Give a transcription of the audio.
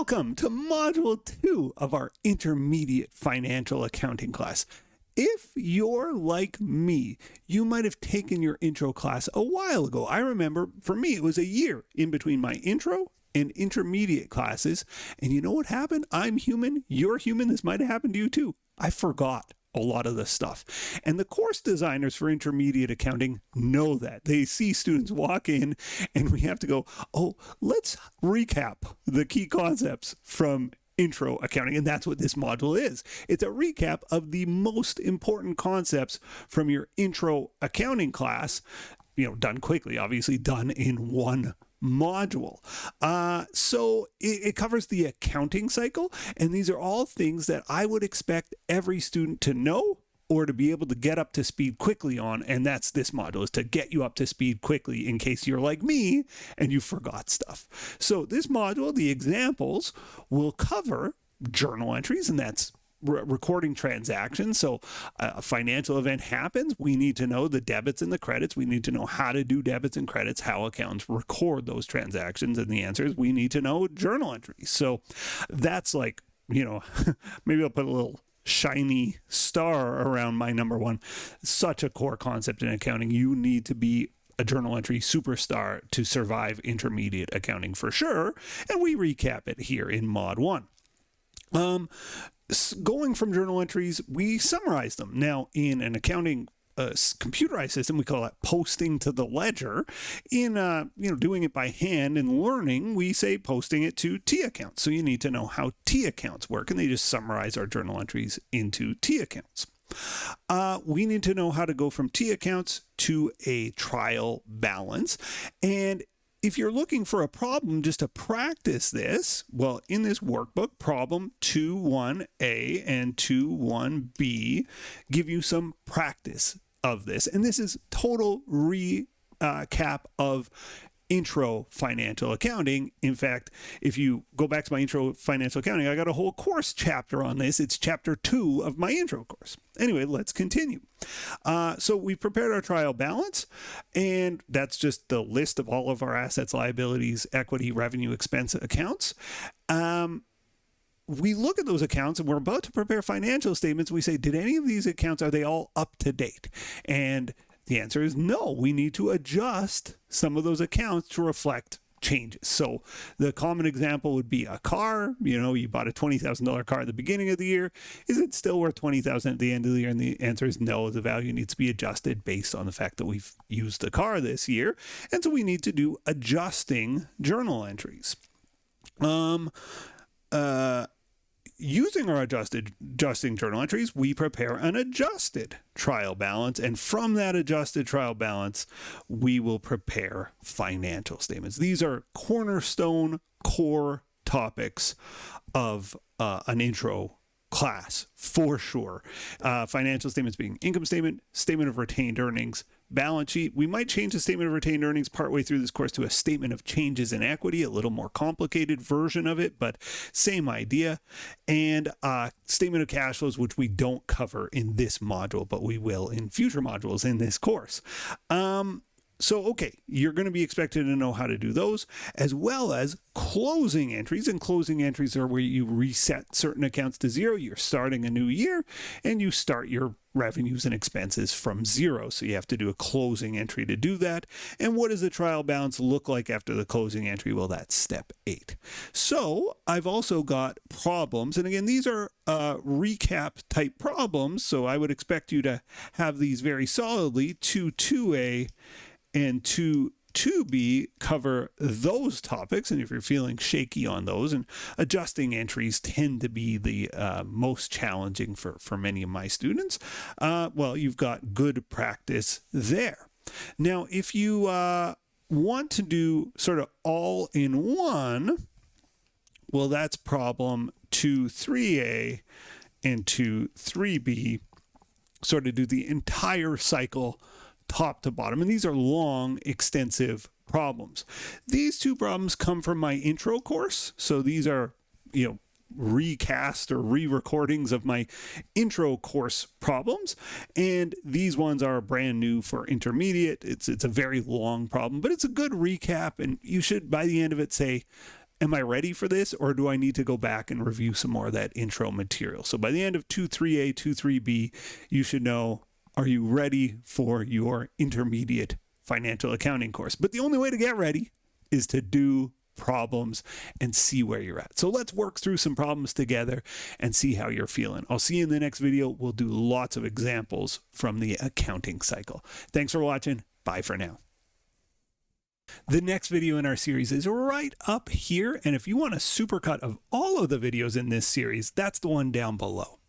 Welcome to Module 2 of our Intermediate Financial Accounting class. If you're like me, you might have taken your intro class a while ago. I remember, for me, it was a year in between my intro and intermediate classes. And you know what happened? I'm human. You're human. This might have happened to you too. I forgot a lot of this stuff. And the course designers for intermediate accounting know that. They see students walk in and we have to go, oh, let's recap the key concepts from intro accounting. And that's what this module is. It's a recap of the most important concepts from your intro accounting class, done quickly, obviously done in one module. So it covers the accounting cycle, and these are all things that I would expect every student to know or to be able to get up to speed quickly on, and that's this module, is to get you up to speed quickly in case you're like me and you forgot stuff. So this module, the examples, will cover journal entries, and that's recording transactions. So a financial event happens. We need to know the debits and the credits. We need to know how to do debits and credits, how accountants record those transactions. And the answer is we need to know journal entries. So that's like, maybe I'll put a little shiny star around my number one. Such a core concept in accounting. You need to be a journal entry superstar to survive intermediate accounting for sure. And we recap it here in Mod 1. Going from journal entries, we summarize them. Now, in an accounting computerized system, we call that posting to the ledger. In doing it by hand and learning, we say posting it to T accounts. So you need to know how T accounts work, and they just summarize our journal entries into T accounts. We need to know how to go from T accounts to a trial balance. And if you're looking for a problem just to practice this, well, in this workbook, problem 2.1a and 2.1b give you some practice of this. And this is total recap of intro financial accounting. In fact, if you go back to my intro financial accounting, I got a whole course chapter on this. It's chapter 2 of my intro course. Anyway, let's continue. So we prepared our trial balance, and that's just the list of all of our assets, liabilities, equity, revenue, expense accounts. We look at those accounts and we're about to prepare financial statements. We say, did any of these accounts, are they all up to date? And the answer is no. We need to adjust some of those accounts to reflect changes. So the common example would be a car. You bought a $20,000 car at the beginning of the year. Is it still worth $20,000 at the end of the year? And the answer is no. The value needs to be adjusted based on the fact that we've used the car this year. And so we need to do adjusting journal entries. Using our adjusting journal entries, we prepare an adjusted trial balance. And from that adjusted trial balance, we will prepare financial statements. These are cornerstone core topics of an intro class, for sure. Financial statements being income statement, statement of retained earnings, balance sheet. We might change the statement of retained earnings partway through this course to a statement of changes in equity, a little more complicated version of it, but same idea. And statement of cash flows, which we don't cover in this module, but we will in future modules in this course. Okay, you're going to be expected to know how to do those, as well as closing entries. And closing entries are where you reset certain accounts to zero. You're starting a new year, and you start your revenues and expenses from zero. So you have to do a closing entry to do that. And what does the trial balance look like after the closing entry? Well, that's step 8. So I've also got problems. And again, these are recap type problems. So I would expect you to have these very solidly. 2.2a and 2.2b cover those topics. And if you're feeling shaky on those, and adjusting entries tend to be the most challenging for many of my students, well, you've got good practice there. Now, if you want to do sort of all in one, well, that's problem 2.3a and 2.3b, sort of do the entire cycle top to bottom. And these are long, extensive problems. These two problems come from my intro course. So these are, recast or re-recordings of my intro course problems. And these ones are brand new for intermediate. It's a very long problem, but it's a good recap. And you should, by the end of it, say, Am I ready for this, or do I need to go back and review some more of that intro material? So by the end of 2.3a, 2.3b, you should know, are you ready for your intermediate financial accounting course? But the only way to get ready is to do problems and see where you're at. So let's work through some problems together and see how you're feeling. I'll see you in the next video. We'll do lots of examples from the accounting cycle. Thanks for watching. Bye for now. The next video in our series is right up here. And if you want a supercut of all of the videos in this series, that's the one down below.